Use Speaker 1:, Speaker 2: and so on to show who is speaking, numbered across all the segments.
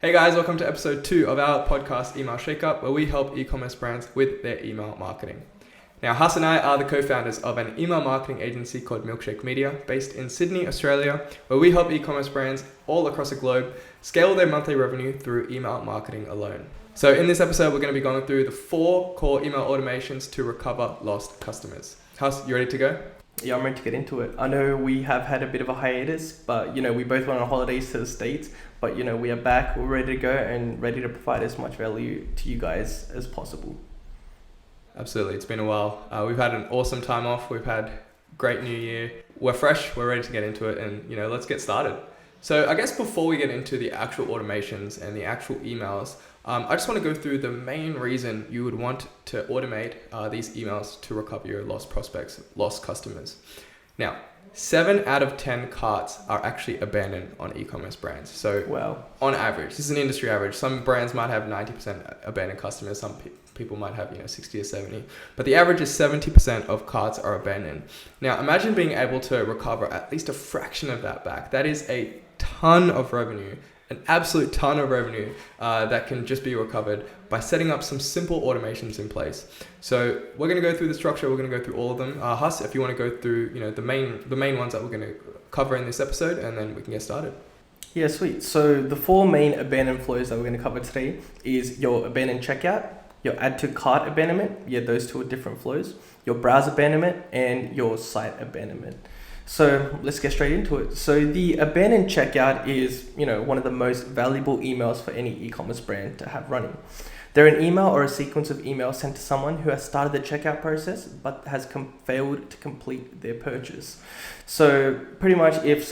Speaker 1: Hey guys, welcome to episode 2 of our podcast Email Shakeup, where we help e-commerce brands with their email marketing. Now, Huss and I are the co-founders of an email marketing agency called Milkshake Media, based in Sydney, Australia, where we help e-commerce brands all across the globe scale their monthly revenue through email marketing alone. So in this episode, we're going to be going through the 4 core email automations to recover lost customers. Huss, you ready to go?
Speaker 2: Yeah, I'm ready to get into it. I know we have had a bit of a hiatus, but we both went on holidays to the States, but we are back, we're ready to go and ready to provide as much value to you guys as possible.
Speaker 1: Absolutely, it's been a while. We've had an awesome time off. We've had great new year. We're fresh, we're ready to get into it, and let's get started. So I guess before we get into the actual automations and the actual emails, I just want to go through the main reason you would want to automate these emails to recover your lost prospects, lost customers. Now, 7 out of 10 carts are actually abandoned on e-commerce brands. So
Speaker 2: wow.
Speaker 1: On average, this is an industry average. Some brands might have 90% abandoned customers. Some people might have 60 or 70. But the average is 70% of carts are abandoned. Now, imagine being able to recover at least a fraction of that back. That is a ton of revenue, an absolute ton of revenue that can just be recovered by setting up some simple automations in place. So we're going to go through the structure. We're going to go through all of them. Huss, if you want to go through the main ones that we're going to cover in this episode, and then we can get started.
Speaker 2: Yeah, sweet. So the 4 main abandoned flows that we're going to cover today is your abandoned checkout, your add to cart abandonment. Yeah, those 2 are different flows. Your browse abandonment and your site abandonment. So let's get straight into it. So the abandoned checkout is, one of the most valuable emails for any e-commerce brand to have running. They're an email or a sequence of emails sent to someone who has started the checkout process but has failed to complete their purchase. So pretty much if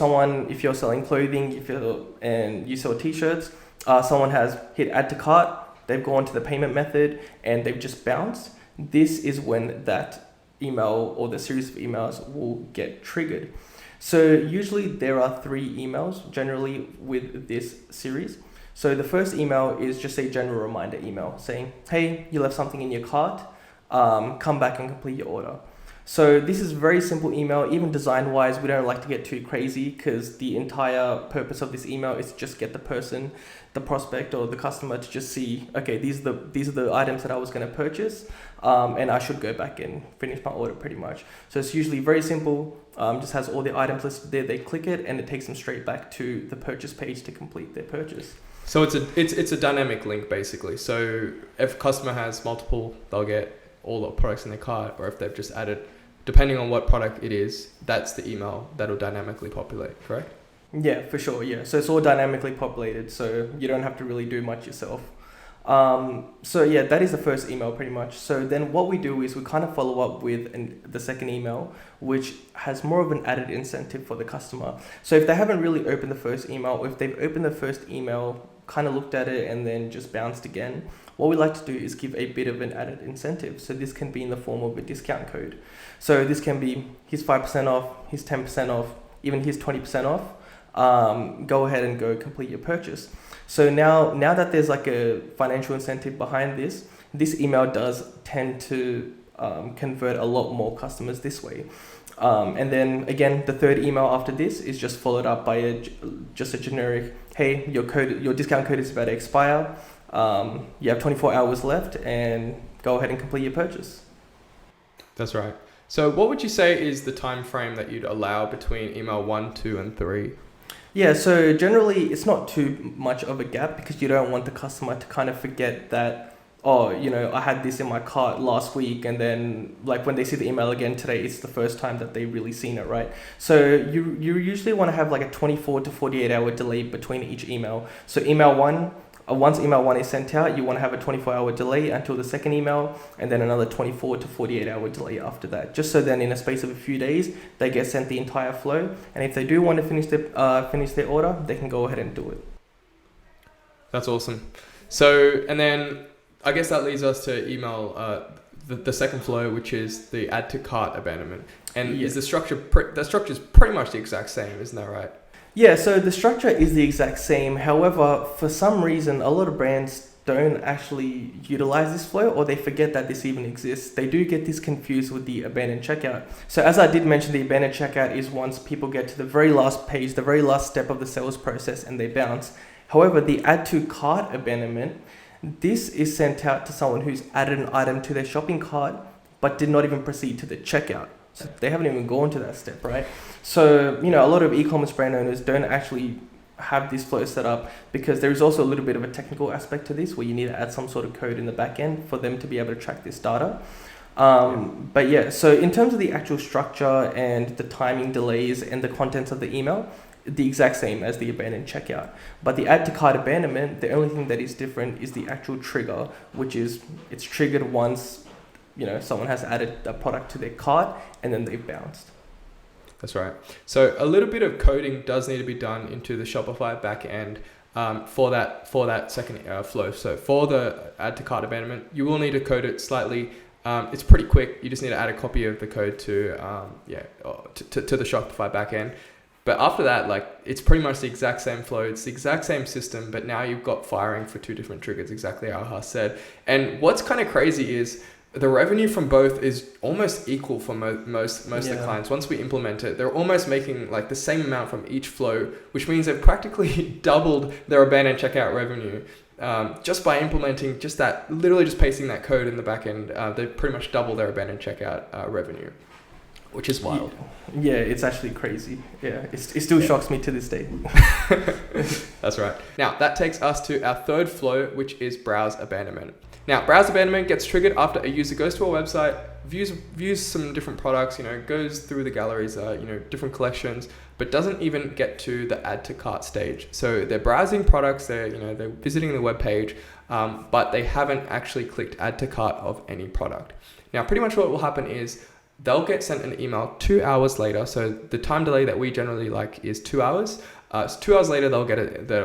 Speaker 2: you're selling clothing, and you sell t-shirts, someone has hit add to cart, they've gone to the payment method and they've just bounced. This is when that email or the series of emails will get triggered. So usually there are 3 emails generally with this series. So the first email is just a general reminder email saying, hey, you left something in your cart, come back and complete your order. So this is a very simple email. Even design wise, we don't like to get too crazy because the entire purpose of this email is to just get the person, the prospect or the customer to just see, okay, these are the items that I was going to purchase, and I should go back and finish my order pretty much. So it's usually very simple, just has all the items listed there. They click it and it takes them straight back to the purchase page to complete their purchase.
Speaker 1: So it's a dynamic link basically. So if a customer has multiple, they'll get all the products in their cart, or if they've just added, depending on what product it is, that's the email that'll dynamically populate, correct?
Speaker 2: Yeah, for sure, yeah. So it's all dynamically populated, so you don't have to really do much yourself. So yeah, that is the first email pretty much. So then what we do is we kind of follow up with the second email, which has more of an added incentive for the customer. So if they haven't really opened the first email, or if they've opened the first email, kind of looked at it and then just bounced again, what we like to do is give a bit of an added incentive. So this can be in the form of a discount code. So this can be his 5% off, his 10% off, even his 20% off. Go ahead and go complete your purchase. So now that there's like a financial incentive behind this email does tend to convert a lot more customers this way. And then again, the third email after this is just followed up by just a generic, hey, your discount code is about to expire. You have 24 hours left and go ahead and complete your purchase.
Speaker 1: That's right. So what would you say is the time frame that you'd allow between email 1, 2, and 3?
Speaker 2: Yeah, so generally it's not too much of a gap because you don't want the customer to kind of forget that, I had this in my cart last week, and then like when they see the email again today, it's the first time that they've really seen it, right? So you usually want to have like a 24 to 48 hour delay between each email. So once email 1 is sent out, you want to have a 24-hour delay until the second email, and then another 24 to 48-hour delay after that. Just so then in a space of a few days, they get sent the entire flow. And if they do want to finish their order, they can go ahead and do it.
Speaker 1: That's awesome. So, and then I guess that leads us to email the second flow, which is the add to cart abandonment. And is the structure is pretty much the exact same, isn't that right?
Speaker 2: Yeah, so the structure is the exact same. However, for some reason, a lot of brands don't actually utilize this flow, or they forget that this even exists. They do get this confused with the abandoned checkout. So as I did mention, the abandoned checkout is once people get to the very last page, the very last step of the sales process, and they bounce. However, the add to cart abandonment, this is sent out to someone who's added an item to their shopping cart but did not even proceed to the checkout. So they haven't even gone to that step, right? So, a lot of e-commerce brand owners don't actually have this flow set up because there is also a little bit of a technical aspect to this where you need to add some sort of code in the back end for them to be able to track this data. But yeah, so in terms of the actual structure and the timing delays and the contents of the email, the exact same as the abandoned checkout. But the add to cart abandonment, the only thing that is different is the actual trigger, which is it's triggered once someone has added a product to their cart and then they've bounced.
Speaker 1: That's right. So a little bit of coding does need to be done into the Shopify backend for that second flow. So for the add to cart abandonment, you will need to code it slightly. It's pretty quick. You just need to add a copy of the code to the Shopify backend. But after that, it's pretty much the exact same flow. It's the exact same system, but now you've got firing for two different triggers, exactly how Haas said. And what's kind of crazy is the revenue from both is almost equal for most of the clients. Once we implement it, they're almost making the same amount from each flow, which means they've practically doubled their abandoned checkout revenue. Just by implementing literally just pasting that code in the back end, they pretty much double their abandoned checkout revenue, which is wild.
Speaker 2: Yeah, it's actually crazy. Yeah, it still shocks me to this day.
Speaker 1: That's right. Now, that takes us to our third flow, which is browse abandonment. Now, browse abandonment gets triggered after a user goes to a website, views some different products, goes through the galleries, different collections, but doesn't even get to the add to cart stage. So they're browsing products, they're visiting the web page, but they haven't actually clicked add to cart of any product. Now, pretty much what will happen is they'll get sent an email 2 hours later. So the time delay that we generally like is 2 hours. So 2 hours later, they'll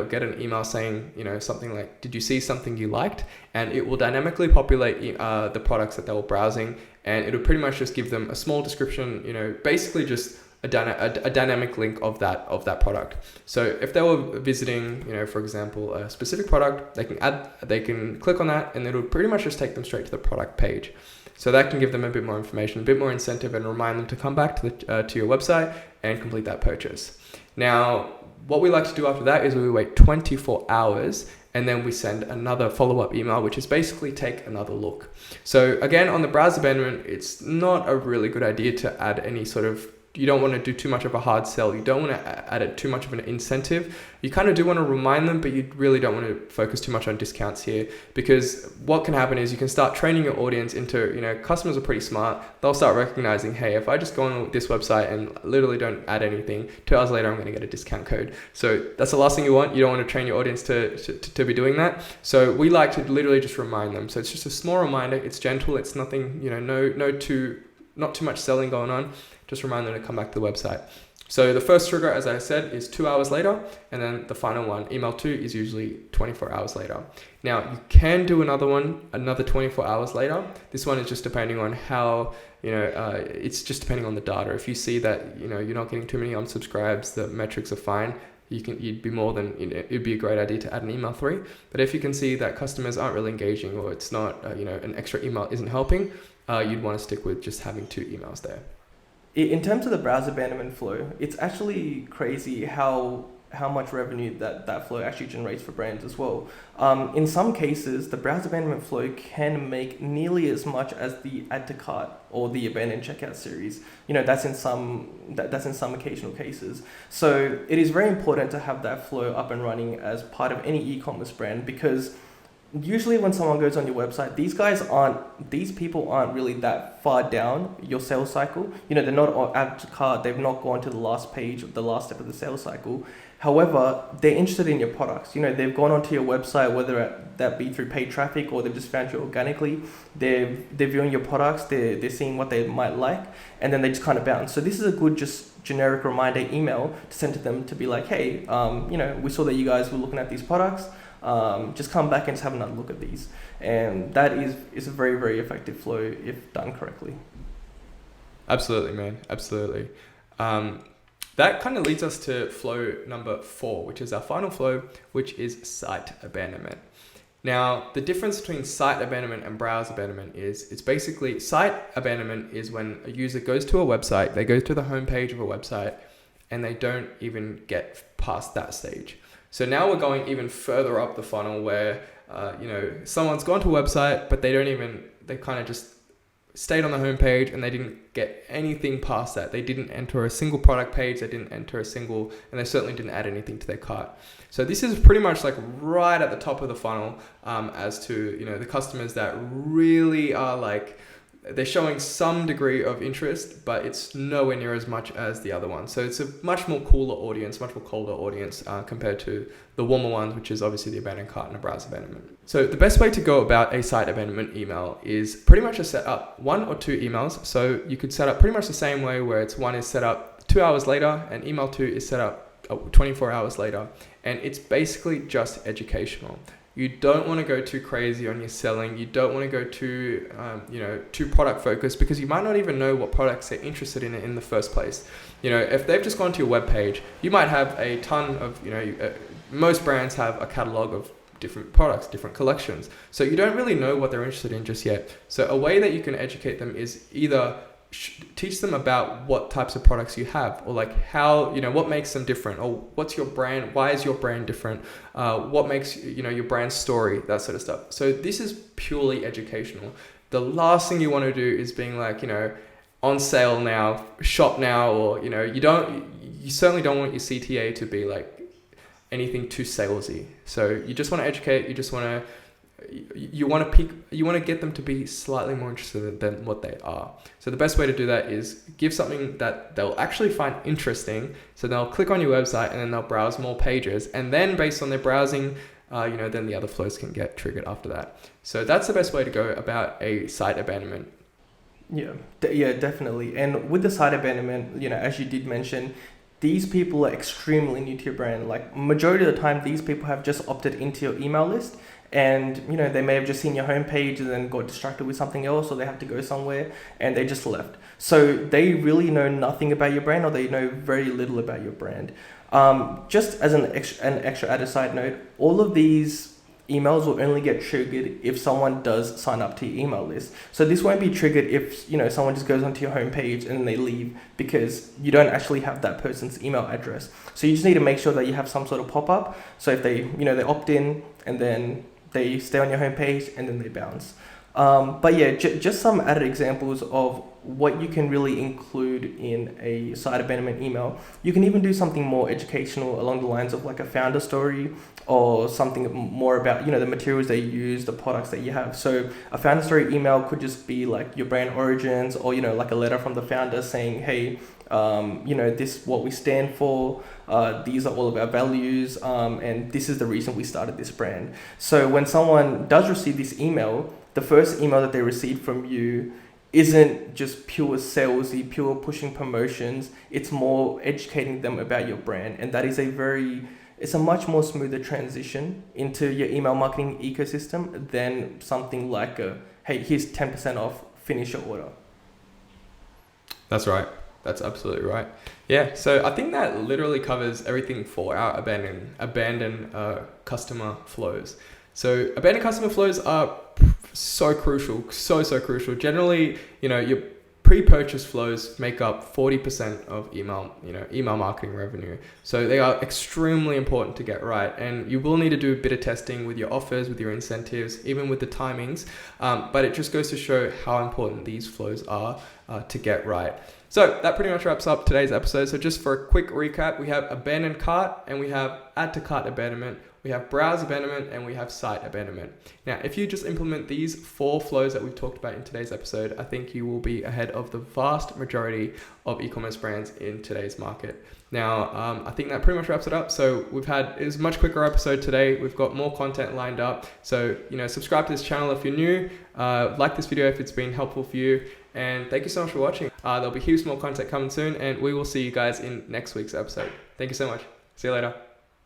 Speaker 1: get an email saying, something like, did you see something you liked? And it will dynamically populate the products that they were browsing. And it'll pretty much just give them a small description, basically just a dynamic link of that product. So if they were visiting, for example, a specific product, they can click on that and it'll pretty much just take them straight to the product page. So that can give them a bit more information, a bit more incentive, and remind them to come back to your website and complete that purchase. Now, what we like to do after that is we wait 24 hours and then we send another follow-up email, which is basically take another look. So again, on the browse abandonment, it's not a really good idea to add any sort of, you don't want to do too much of a hard sell. You don't want to add too much of an incentive. You kind of do want to remind them, but you really don't want to focus too much on discounts here, because what can happen is you can start training your audience into, customers are pretty smart. They'll start recognizing, hey, if I just go on this website and literally don't add anything, 2 hours later, I'm going to get a discount code. So that's the last thing you want. You don't want to train your audience to be doing that. So we like to literally just remind them. So it's just a small reminder. It's gentle. It's nothing, not too much selling going on. Just remind them to come back to the website. So the first trigger, as I said, is 2 hours later. And then the final one, email 2, is usually 24 hours later. Now, you can do another 24 hours later. This one is just depending on how, it's just depending on the data. If you see that, you're not getting too many unsubscribes, the metrics are fine, it'd be a great idea to add an email 3. But if you can see that customers aren't really engaging, or it's not, an extra email isn't helping, you'd want to stick with just having 2 emails there.
Speaker 2: In terms of the browse abandonment flow, it's actually crazy how much revenue that flow actually generates for brands as well. In some cases, the browse abandonment flow can make nearly as much as the add to cart or the abandoned checkout series. That's in some occasional cases. So it is very important to have that flow up and running as part of any e-commerce brand, because usually when someone goes on your website, these people aren't really that far down your sales cycle. They're not on add to cart, they've not gone to the last page, the last step of the sales cycle. However, they're interested in your products. They've gone onto your website, whether that be through paid traffic or they've just found you organically. They're viewing your products, they're seeing what they might like, and then they just kind of bounce. So this is a good just generic reminder email to send to them to be like, hey, we saw that you guys were looking at these products. Just come back and just have another look at these. And that is a very, very effective flow if done correctly.
Speaker 1: Absolutely, man. Absolutely. That kind of leads us to flow number 4, which is our final flow, which is site abandonment. Now, the difference between site abandonment and browse abandonment is it's basically, site abandonment is when a user goes to a website, they go to the homepage of a website, and they don't even get past that stage. So now we're going even further up the funnel where, someone's gone to a website, but they kind of just stayed on the homepage and they didn't get anything past that. They didn't enter a single product page. They didn't enter and they certainly didn't add anything to their cart. So this is pretty much like right at the top of the funnel as to, the customers that really are like, they're showing some degree of interest, but it's nowhere near as much as the other one. So it's a much more cooler audience, much more colder audience compared to the warmer ones, which is obviously the abandoned cart and the browse abandonment. So the best way to go about a site abandonment email is pretty much to set up 1 or 2 emails. So you could set up pretty much the same way where one is set up 2 hours later and email 2 is set up 24 hours later. And it's basically just educational. You don't want to go too crazy on your selling. You don't want to go too product focused, because you might not even know what products they're interested in the first place. If they've just gone to your webpage, you might have a ton of, most brands have a catalog of different products, different collections. So you don't really know what they're interested in just yet. So a way that you can educate them is either teach them about what types of products you have, or like how, what makes them different, or what's your brand, why is your brand different, what makes, your brand story, that sort of stuff. So this is purely educational. The last thing you want to do is being like, on sale now, shop now, or, you certainly don't want your CTA to be like anything too salesy. So you just want to educate, you want to get them to be slightly more interested than what they are. So the best way to do that is give something that they'll actually find interesting. So they'll click on your website and then they'll browse more pages. And then based on their browsing, then the other flows can get triggered after that. So that's the best way to go about a site abandonment.
Speaker 2: Yeah, definitely. And with the site abandonment, as you did mention, these people are extremely new to your brand. Like majority of the time, these people have just opted into your email list. And, they may have just seen your homepage and then got distracted with something else, or they have to go somewhere and they just left. So they really know nothing about your brand, or they know very little about your brand. Just as an extra added side note, all of these emails will only get triggered if someone does sign up to your email list. So this won't be triggered if, someone just goes onto your homepage and then they leave, because you don't actually have that person's email address. So you just need to make sure that you have some sort of pop-up. So if they, they opt in and then they stay on your homepage and then they bounce. But yeah, just some added examples of what you can really include in a site abandonment email. You can even do something more educational along the lines of like a founder story, or something more about, the materials they use, the products that you have. So a founder story email could just be like your brand origins, or, like a letter from the founder saying, hey, this is what we stand for, these are all of our values, and this is the reason we started this brand. So when someone does receive this email, the first email that they receive from you isn't just pure salesy, pure pushing promotions. It's more educating them about your brand, and that is it's a much more smoother transition into your email marketing ecosystem than something like hey, here's 10% off, finish your order.
Speaker 1: That's right. That's absolutely right. Yeah, so I think that literally covers everything for our abandoned customer flows. So abandoned customer flows are so crucial, so crucial. Generally, your pre-purchase flows make up 40% of email marketing revenue. So they are extremely important to get right. And you will need to do a bit of testing with your offers, with your incentives, even with the timings. But it just goes to show how important these flows are to get right. So that pretty much wraps up today's episode. So just for a quick recap, we have abandoned cart, and we have add to cart abandonment, we have browse abandonment, and we have site abandonment. Now, if you just implement these 4 flows that we've talked about in today's episode, I think you will be ahead of the vast majority of e-commerce brands in today's market. Now, I think that pretty much wraps it up. So it was a much quicker episode today. We've got more content lined up. So, subscribe to this channel if you're new, like this video if it's been helpful for you. And thank you so much for watching. There'll be heaps more content coming soon, and we will see you guys in next week's episode. Thank you so much. See you later.